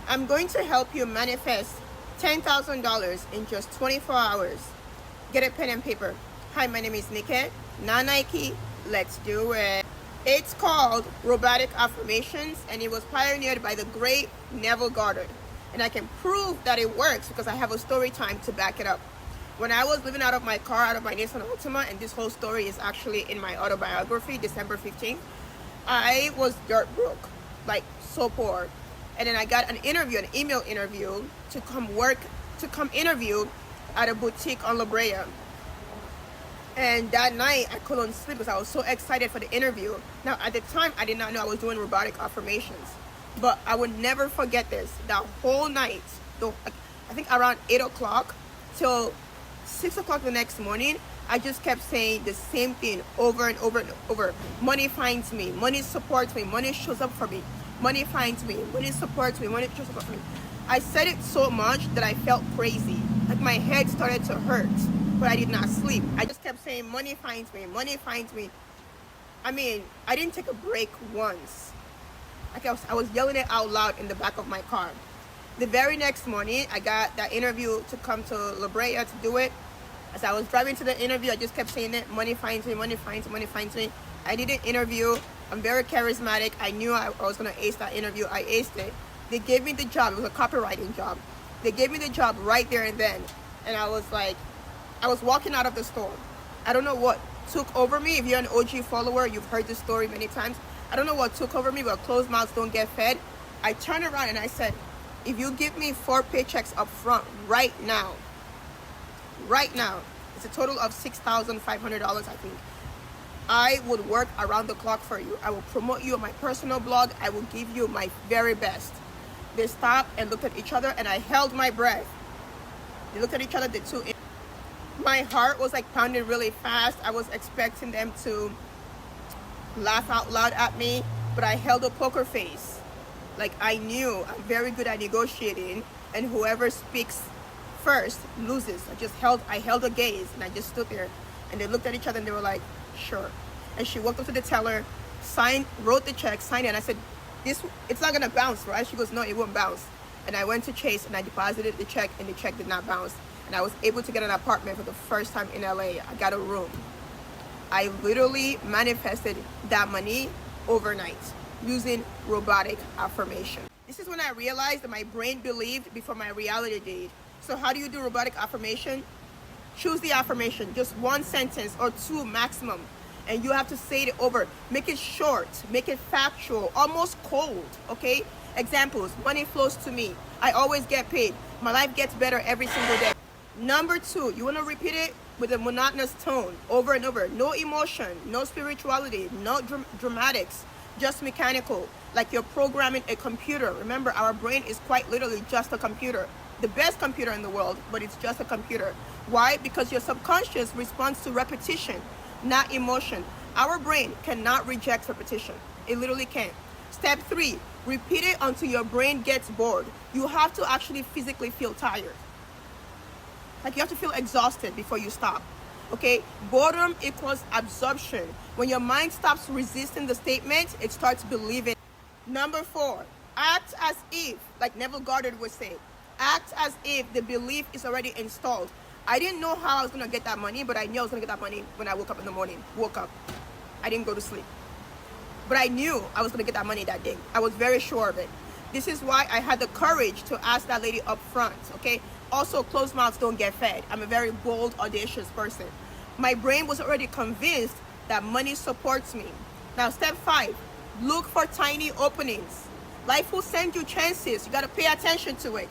I'm going to help you manifest $10,000 in just 24 hours. Get a pen and paper. Hi, my name is Nikki. Not Nike. Let's do it. It's called Robotic Affirmations, and it was pioneered by the great Neville Goddard. And I can prove that it works because I have a story time to back it up. When I was living out of my car, out of my Nissan Altima, and this whole story is actually in my autobiography, December 15th, I was dirt broke, like so poor. And then I got an email interview to come interview at a boutique on La Brea. And that night I couldn't sleep because I was so excited for the interview. Now at the time I did not know I was doing robotic affirmations, but I would never forget this. That whole night, I think around 8 o'clock till 6 o'clock the next morning, I just kept saying the same thing over and over and over. Money finds me, money supports me, money shows up for me, money finds me, money supports me, money shows up for me. I said it so much that I felt crazy. Like my head started to hurt, but I did not sleep. I just kept saying money finds me, money finds me. I mean, I didn't take a break once. Like I was yelling it out loud in the back of my car. The very next morning, I got that interview to come to La Brea to do it. As I was driving to the interview, I just kept saying it, money finds me, money finds me, money finds me. I did an interview. I'm very charismatic. I knew I was going to ace that interview. I aced it. They gave me the job. It was a copywriting job. They gave me the job right there and then. And I was like, I was walking out of the store. I don't know what took over me. If you're an OG follower, you've heard this story many times. I don't know what took over me, but closed mouths don't get fed. I turned around and I said, if you give me 4 paychecks up front right now, it's a total of $6,500, I think. I would work around the clock for you. I will promote you on my personal blog. I will give you my very best. They stopped and looked at each other, and I held my breath. They looked at each other, the two. My heart was like pounding really fast. I was expecting them to laugh out loud at me, but I held a poker face. Like I knew I'm very good at negotiating, and whoever speaks first loses. I held a gaze, and I just stood there, and they looked at each other and they were like, sure. And she walked up to the teller, wrote the check, signed it, and I said, it's not gonna bounce, right? She goes, no, it won't bounce. And I went to Chase and I deposited the check, and the check did not bounce. And I was able to get an apartment for the first time in LA. I got a room. I literally manifested that money overnight using robotic affirmation. This is when I realized that my brain believed before my reality did. So how do you do robotic affirmation? Choose the affirmation, just 1 sentence or 2 maximum. And you have to say it over. Make it short, make it factual, almost cold, okay? Examples, money flows to me. I always get paid. My life gets better every single day. Number 2, you want to repeat it with a monotonous tone over and over. No emotion, no spirituality, no dramatics, just mechanical, like you're programming a computer. Remember, our brain is quite literally just a computer. The best computer in the world, but it's just a computer. Why? Because your subconscious responds to repetition, not emotion. Our brain cannot reject repetition. It literally can't. Step 3, repeat it until your brain gets bored. You have to actually physically feel tired. Like you have to feel exhausted before you stop. Okay? Boredom equals absorption. When your mind stops resisting the statement, it starts believing. Number 4, act as if, like Neville Goddard would say, act as if the belief is already installed. I didn't know how I was going to get that money, but I knew I was going to get that money when I woke up in the morning. Woke up. I didn't go to sleep. But I knew I was going to get that money that day. I was very sure of it. This is why I had the courage to ask that lady up front, okay? Also, closed mouths don't get fed. I'm a very bold, audacious person. My brain was already convinced that money supports me. Now, step 5, look for tiny openings. Life will send you chances. You got to pay attention to it.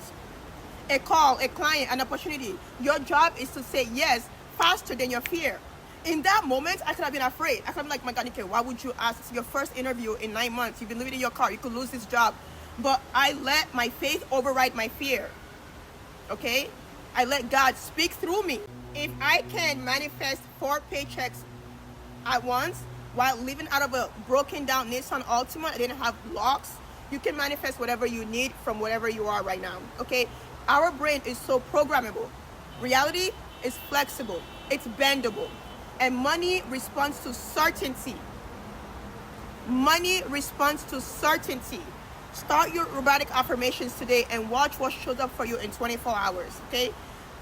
A call, a client, an opportunity. Your job is to say yes faster than your fear. In that moment, I could have been afraid. I could have been like, my God, Nikki, why would you ask? It's your first interview in 9 months. You've been living in your car. You could lose this job. But I let my faith override my fear. Okay? I let God speak through me. If I can manifest 4 paychecks at once while living out of a broken down Nissan Altima, I didn't have locks, you can manifest whatever you need from whatever you are right now. Okay? Our brain is so programmable. Reality is flexible. It's bendable. And money responds to certainty. Money responds to certainty. Start your robotic affirmations today and watch what shows up for you in 24 hours, okay?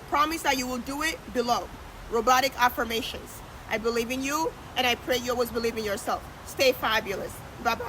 Promise that you will do it below. Robotic affirmations. I believe in you, and I pray you always believe in yourself. Stay fabulous. Bye-bye.